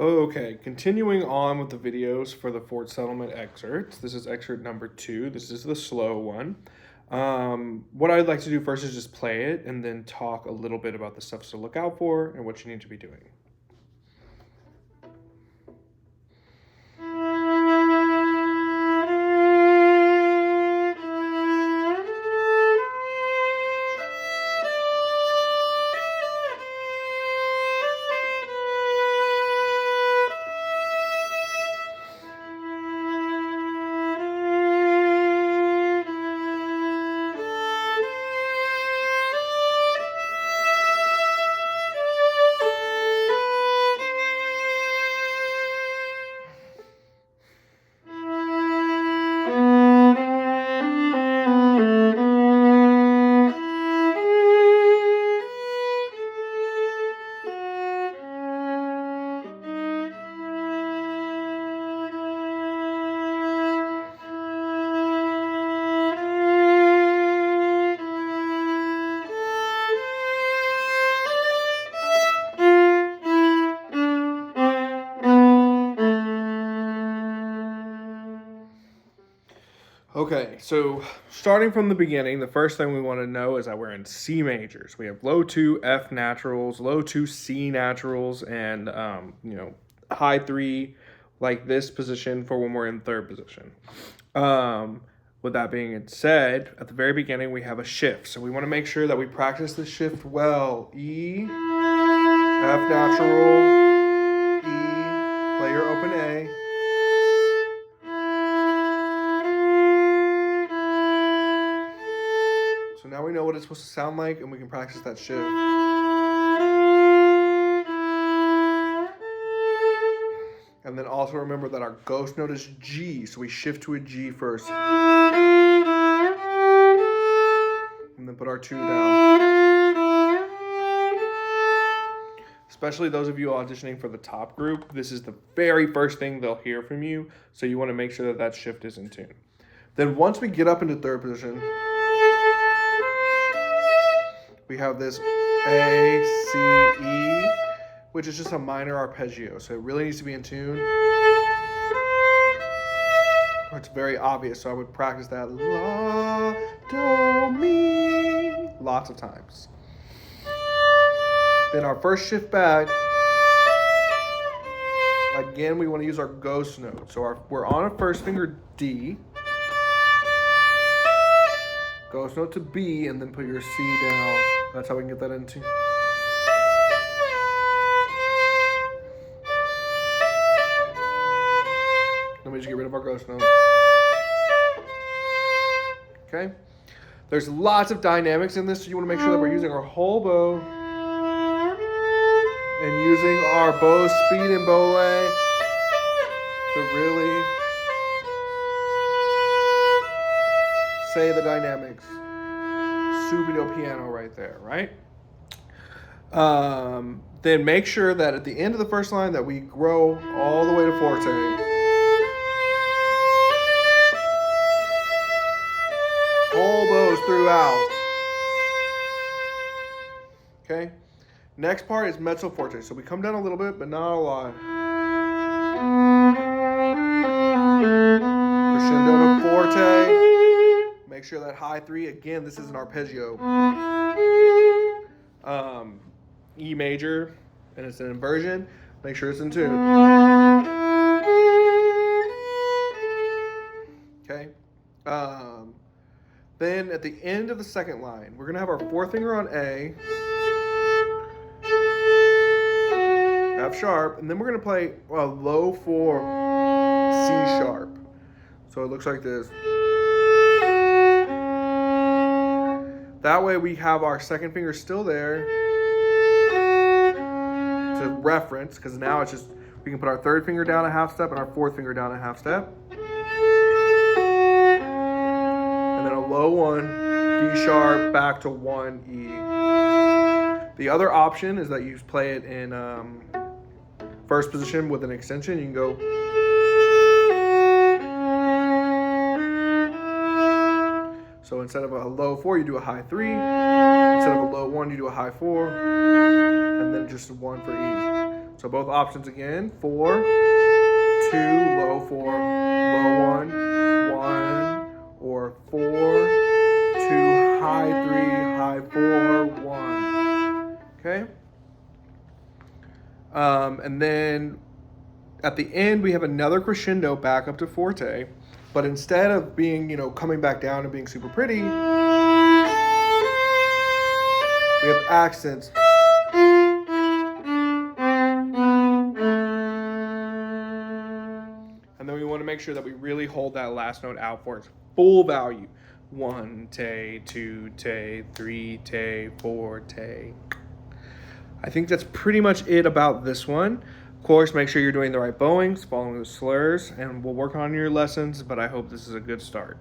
Okay, continuing on with the videos for the Fort Settlement excerpt. This is excerpt number 2. This is the slow one. What I'd like to do first is just play it and then talk a little bit about the stuff to look out for and what you need to be doing. Okay, so starting from the beginning, the first thing we want to know is that we're in C majors. We have low 2 F naturals, low 2 C naturals, and high 3 like this position for when we're in third position. With that being said, at the very beginning we have a shift, so we want to make sure that we practice the shift well. E, F natural, E, play your open A. So now we know what it's supposed to sound like, and we can practice that shift. And then also remember that our ghost note is G, so we shift to a G first. And then put our 2 down. Especially those of you auditioning for the top group, this is the very first thing they'll hear from you, so you want to make sure that that shift is in tune. Then once we get up into third position, we have this A, C, E, which is just a minor arpeggio, so it really needs to be in tune. It's very obvious, so I would practice that La, Do, Mi lots of times. Then our first shift back, again, we want to use our ghost note. So we're on a first finger D, ghost note to B, and then put your C down. That's how we can get that into. Let me just get rid of our ghost note. Okay? There's lots of dynamics in this, so you want to make sure that we're using our whole bow and using our bow speed and bow lay to really say the dynamics. Subito piano right there, right? Then make sure that at the end of the first line that we grow all the way to forte. Whole bows throughout. Okay? Next part is mezzo forte. So we come down a little bit, but not a lot. Crescendo to forte. Make sure that high 3, again, this is an arpeggio. E major, and it's an inversion. Make sure it's in tune. Okay? Then at the end of the second line, we're going to have our fourth finger on A, F sharp, and then we're going to play a low 4 C sharp. So it looks like this. That way we have our second finger still there to reference, because now it's just, we can put our third finger down a half step and our fourth finger down a half step. And then a low 1, D sharp, back to 1, E. The other option is that you play it in first position with an extension. You can go. So instead of a low 4, you do a high 3. Instead of a low 1, you do a high 4. And then just 1 for E. So both options again. 4, 2, low 4, low 1, 1, or 4, 2, high 3, high 4, 1. Okay? And then at the end, we have another crescendo back up to forte, but instead of being, coming back down and being super pretty, we have accents. And then we want to make sure that we really hold that last note out for its full value. 1 te, 2 te, 3 te, 4 te. I think that's pretty much it about this one. Of course, make sure you're doing the right bowings, following the slurs, and we'll work on your lessons, but I hope this is a good start.